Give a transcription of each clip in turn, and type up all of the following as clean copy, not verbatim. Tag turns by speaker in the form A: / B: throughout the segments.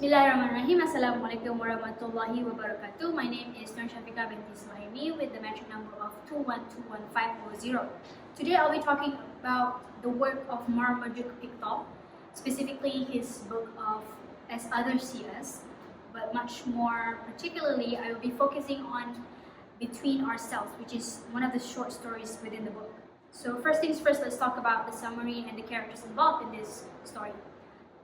A: Bismillahirrahmanirrahim. Assalamualaikum warahmatullahi wabarakatuh. My name is Syafiqah Binti Suhaimi with the metric number of 2121540. Today I'll be talking about the work of Marmaduke Pickthall, specifically his book of As Others See Us, but much more particularly I will be focusing on Between Ourselves, which is one of the short stories within the book. So first things first, let's talk about the summary and the characters involved in this story.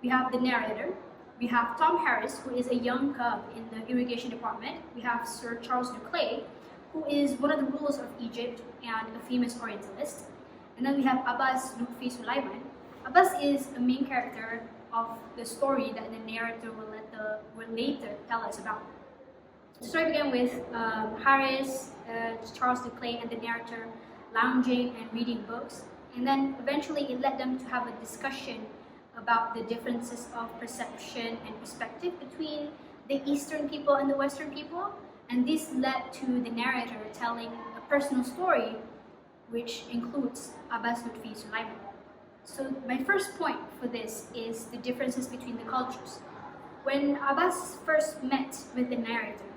A: We have the narrator. We have Tom Harris, who is a young cub in the irrigation department. We have Sir Charles de Clay, who is one of the rulers of Egypt and a famous Orientalist. And then we have Abbas Lutfi Sulaiman. Abbas is a main character of the story that the narrator will later tell us about. The story began with Harris, Charles de Clay, and the narrator lounging and reading books. And then eventually it led them to have a discussion about the differences of perception and perspective between the Eastern people and the Western people. And this led to the narrator telling a personal story which includes Abbas Lutfi Sulaiman. So my first point for this is the differences between the cultures. When Abbas first met with the narrator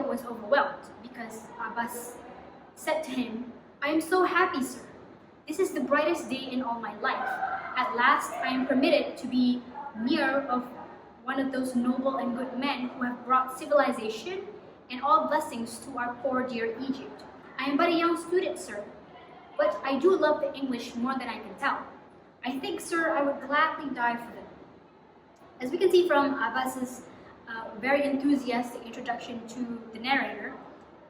A: was overwhelmed because Abbas said to him, "I am so happy, sir. This is the brightest day in all my life. At last, I am permitted to be near of one of those noble and good men who have brought civilization and all blessings to our poor dear Egypt. I am but a young student, sir, but I do love the English more than I can tell. I think, sir, I would gladly die for them." As we can see from Abbas's very enthusiastic introduction to the narrator,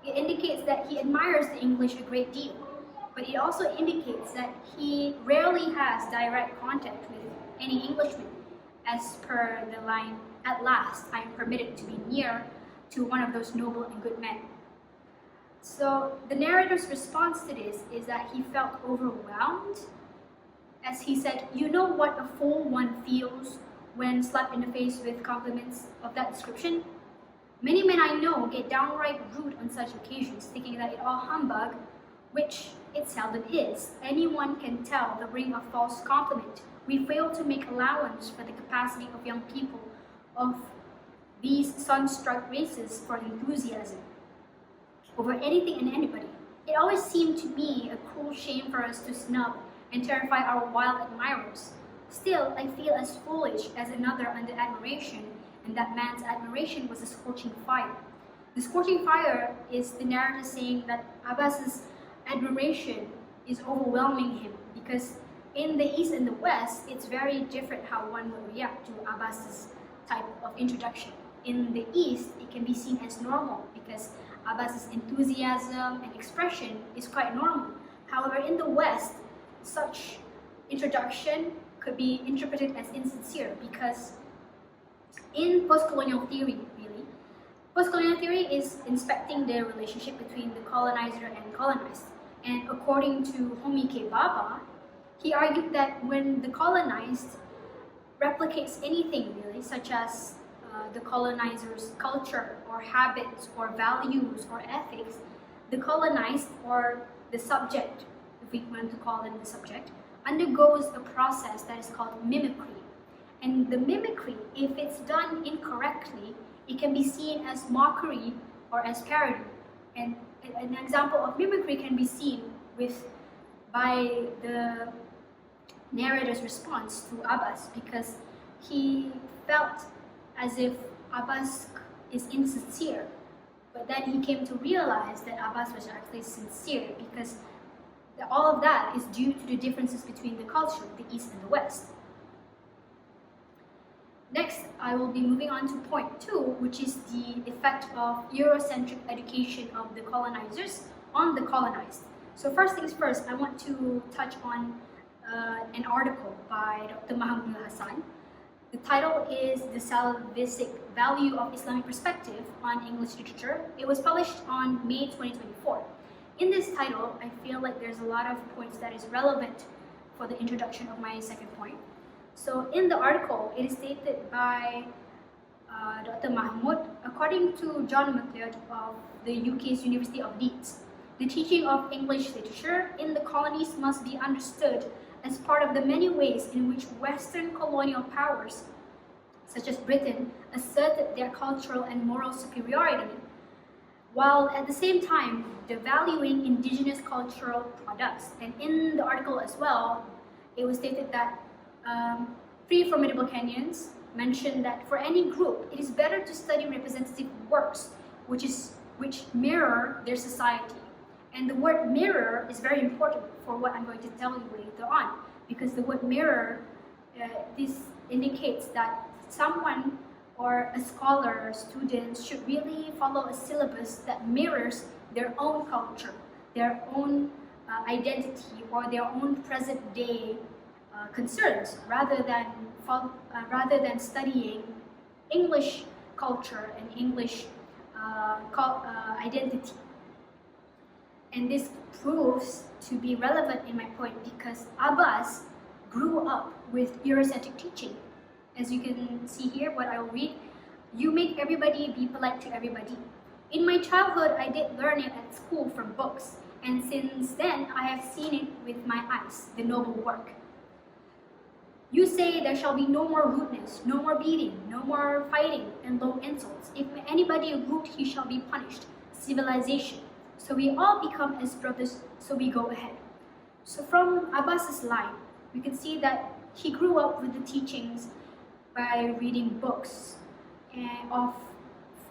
A: it indicates that he admires the English a great deal. But it also indicates that he rarely has direct contact with any Englishman, as per the line, "At last I am permitted to be near to one of those noble and good men." So the narrator's response to this is that he felt overwhelmed, as he said, "You know what a fool one feels when slapped in the face with compliments of that description? Many men I know get downright rude on such occasions, thinking that it all humbug, which it seldom is. Anyone can tell the ring of false compliment. We fail to make allowance for the capacity of young people of these sun-struck races for enthusiasm over anything and anybody. It always seemed to me a cruel shame for us to snub and terrify our wild admirers. Still, I feel as foolish as another under admiration, and that man's admiration was a scorching fire." The scorching fire is the narrator saying that Abbas's admiration is overwhelming him, because in the East and the West, it's very different how one will react to Abbas's type of introduction. In the East, it can be seen as normal because Abbas's enthusiasm and expression is quite normal. However, in the West, such introduction could be interpreted as insincere, because in post-colonial theory, post-colonial theory is inspecting the relationship between the colonizer and colonized. And according to Homi K. Baba, he argued that when the colonized replicates anything really, such as the colonizer's culture or habits or values or ethics, the colonized or the subject, if we want to call it the subject, undergoes a process that is called mimicry. And the mimicry, if it's done incorrectly, it can be seen as mockery or as parody. And an example of mimicry can be seen by the narrator's response to Abbas, because he felt as if Abbas is insincere. But then he came to realize that Abbas was actually sincere, because all of that is due to the differences between the culture, the East and the West. Next, I will be moving on to point 2, which is the effect of Eurocentric education of the colonizers on the colonized. So first things first, I want to touch on an article by Dr. Mahmoud Hassan. The title is "The Salvific Value of Islamic Perspective on English Literature." It was published on May 2024. In this title, I feel like there's a lot of points that is relevant for the introduction of my second point. So in the article, it is stated by Dr. Mahmoud, according to John McLeod of the UK's University of Leeds, the teaching of English literature in the colonies must be understood as part of the many ways in which Western colonial powers such as Britain, asserted their cultural and moral superiority, while at the same time devaluing indigenous cultural products. And in the article as well, it was stated that three formidable Kenyans mentioned that for any group, it is better to study representative works which mirror their society. And the word mirror is very important for what I'm going to tell you later on, because the word mirror, this indicates that someone or a scholar, students should really follow a syllabus that mirrors their own culture, their own identity, or their own present day concerns, rather than studying English culture and English identity. And this proves to be relevant in my point because Abbas grew up with Eurocentric teaching. As you can see here, what I'll read, you make everybody be polite to everybody. In my childhood, I did learn it at school from books, and since then, I have seen it with my eyes, the noble work. You say there shall be no more rudeness, no more beating, no more fighting and low insults. If anybody rude, he shall be punished. Civilization. So we all become as brothers, so we go ahead. So from Abbas's line, we can see that he grew up with the teachings by reading books of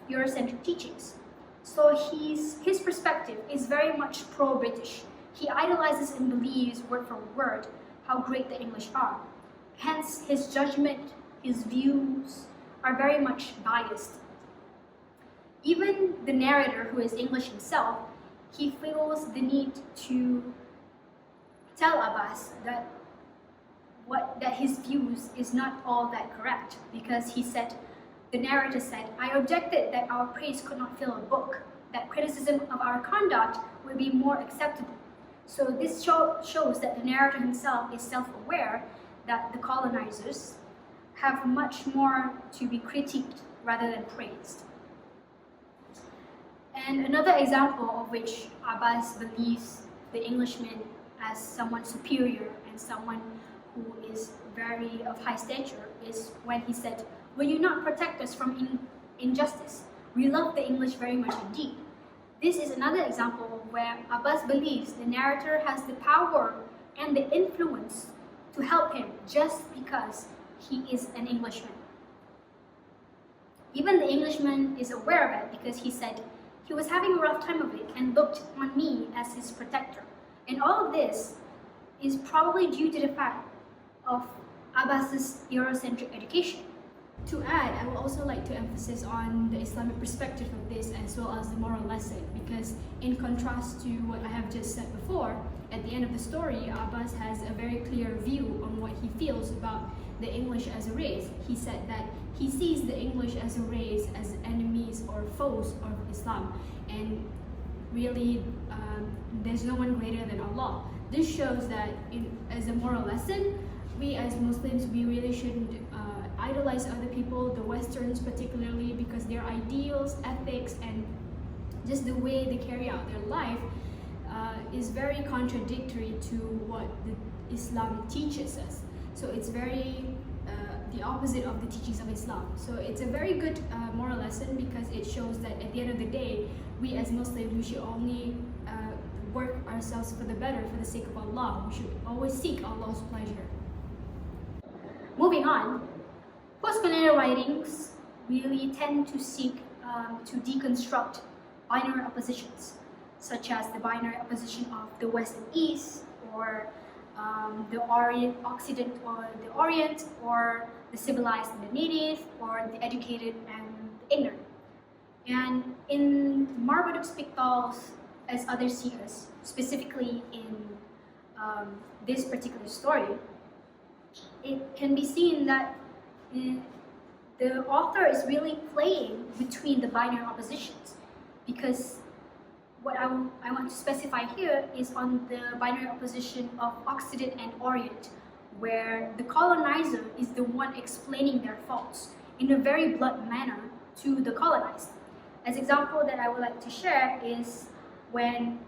A: Eurocentric teachings. So his perspective is very much pro-British. He idolizes and believes word for word how great the English are. Hence, his judgment, his views are very much biased. Even the narrator, who is English himself, he feels the need to tell Abbas that his views is not all that correct, because the narrator said, I objected that our praise could not fill a book, that criticism of our conduct would be more acceptable. So this shows that the narrator himself is self-aware that the colonizers have much more to be critiqued rather than praised. And another example of which Abbas believes the Englishman as someone superior and someone who is very of high stature is when he said, will you not protect us from injustice? We love the English very much indeed. This is another example where Abbas believes the narrator has the power and the influence to help him just because he is an Englishman. Even the Englishman is aware of it because he said he was having a rough time of it and looked on me as his protector. And all of this is probably due to the fact of Abbas's Eurocentric education.
B: To add, I would also like to emphasize on the Islamic perspective of this as well as the moral lesson, because in contrast to what I have just said before, at the end of the story, Abbas has a very clear view on what he feels about the English as a race. He said that he sees the English as a race as enemies or foes of Islam, and really there's no one greater than Allah. This shows that as a moral lesson, we as Muslims, we really shouldn't idolize other people, the Westerns particularly, because their ideals, ethics, and just the way they carry out their life is very contradictory to what the Islam teaches us. So it's very the opposite of the teachings of Islam. So it's a very good moral lesson because it shows that at the end of the day, we as Muslims, we should only work ourselves for the better for the sake of Allah. We should always seek Allah's pleasure.
A: Moving on, post-colonial writings really tend to seek to deconstruct binary oppositions, such as the binary opposition of the West and East, or the Occident or the Orient, or the civilized and the native, or the educated and the ignorant. And in Marmaduke's Pickthall, as others see us, specifically in this particular story, it can be seen that the author is really playing between the binary oppositions, because what I want to specify here is on the binary opposition of Occident and Orient, where the colonizer is the one explaining their faults in a very blunt manner to the colonized. As example that I would like to share is when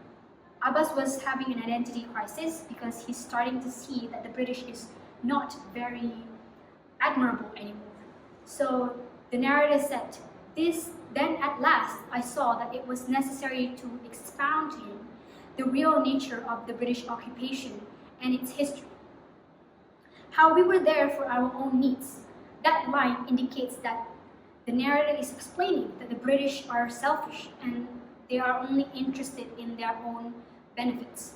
A: Abbas was having an identity crisis because he's starting to see that the British is not very admirable anymore. So the narrator said, then at last I saw that it was necessary to expound to him the real nature of the British occupation and its history. How we were there for our own needs. That line indicates that the narrator is explaining that the British are selfish and they are only interested in their own benefits.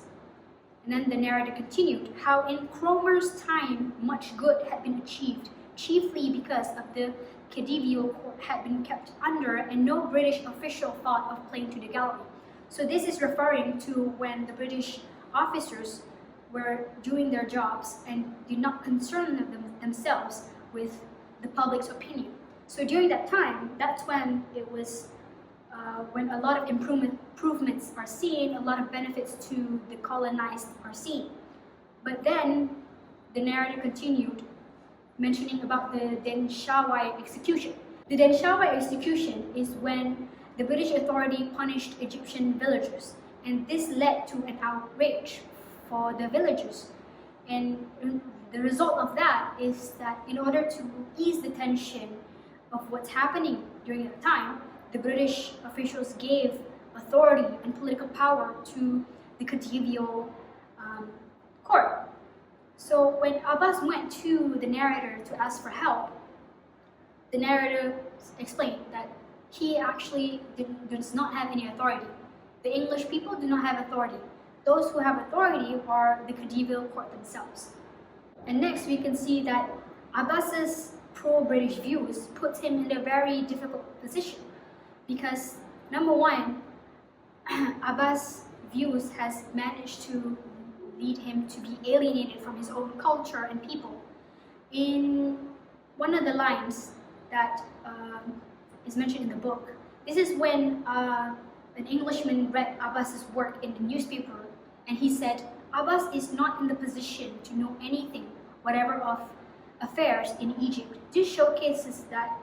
A: And then the narrator continued, how in Cromer's time much good had been achieved, chiefly because of the Khedivial court had been kept under and no British official thought of playing to the gallery. So this is referring to when the British officers were doing their jobs and did not concern themselves with the public's opinion. So during that time, that's when it was when a lot of improvements are seen, a lot of benefits to the colonized are seen. But then the narrator continued mentioning about the Den Shawai execution. The Den Shawai execution is when the British authority punished Egyptian villagers, and this led to an outrage for the villagers. And the result of that is that in order to ease the tension of what's happening during that time, the British officials gave authority and political power to the Khedivial court. So when Abbas went to the narrator to ask for help, the narrator explained that he actually does not have any authority. The English people do not have authority. Those who have authority are the Khedivial court themselves. And next we can see that Abbas's pro-British views puts him in a very difficult position because number one, Abbas' views has managed to lead him to be alienated from his own culture and people. In one of the lines that is mentioned in the book, this is when an Englishman read Abbas's work in the newspaper, and he said, Abbas is not in the position to know anything, whatever of affairs in Egypt. This showcases that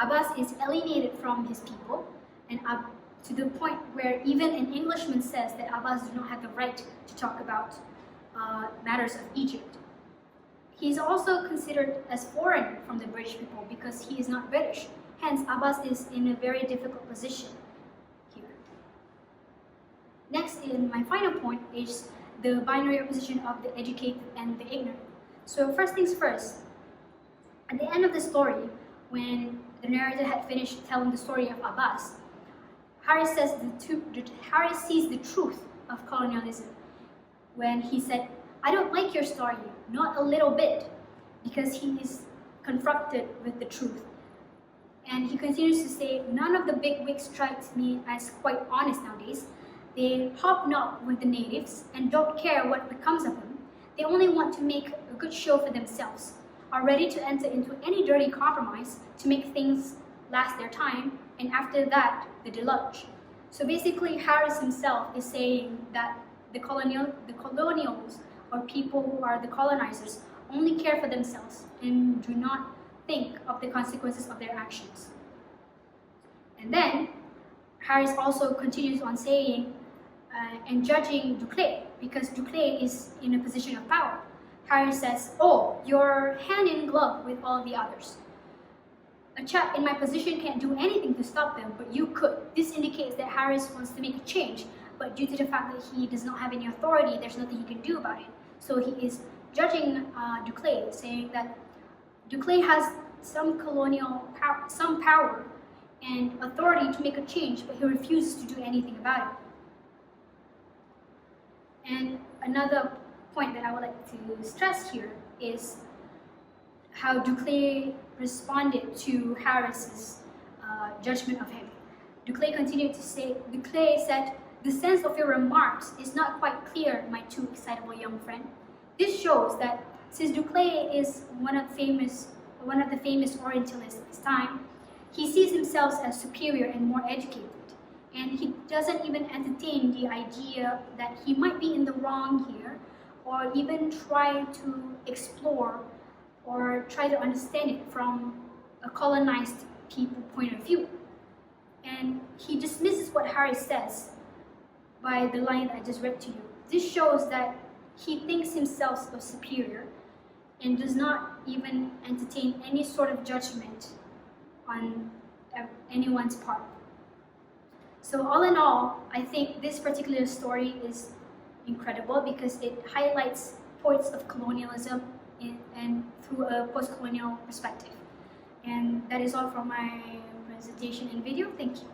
A: Abbas is alienated from his people, and to the point where even an Englishman says that Abbas does not have the right to talk about matters of Egypt. He is also considered as foreign from the British people because he is not British. Hence, Abbas is in a very difficult position here. Next, in my final point, is the binary opposition of the educated and the ignorant. So first things first, at the end of the story, when the narrator had finished telling the story of Abbas, Harris sees the truth of colonialism when he said, I don't like your story, not a little bit, because he is confronted with the truth. And he continues to say, none of the bigwigs strikes me as quite honest nowadays. They hobnob with the natives and don't care what becomes of them. They only want to make a good show for themselves, are ready to enter into any dirty compromise to make things last their time, and after that, the deluge. So basically, Harris himself is saying that the colonials, or people who are the colonizers, only care for themselves and do not think of the consequences of their actions. And then, Harris also continues on saying and judging Duclay, because Duclay is in a position of power. Harris says, oh, you're hand in glove with all the others. A chap in my position can't do anything to stop them, but you could. This indicates that Harris wants to make a change, but due to the fact that he does not have any authority, there's nothing he can do about it. So he is judging Duclay, saying that Duclay has some colonial power, some power and authority to make a change, but he refuses to do anything about it. And another point that I would like to stress here is how Duclay responded to Harris's judgment of him. Duclay continued to say, Duclay said, the sense of your remarks is not quite clear, my too excitable young friend. This shows that since Duclay is one of the famous Orientalists of his time, he sees himself as superior and more educated. And he doesn't even entertain the idea that he might be in the wrong here, or even try to explore or try to understand it from a colonized people point of view. And he dismisses what Harris says by the line that I just read to you. This shows that he thinks himself superior and does not even entertain any sort of judgment on anyone's part. So all in all, I think this particular story is incredible because it highlights points of colonialism and through a post-colonial perspective. And that is all from my presentation and video. Thank you.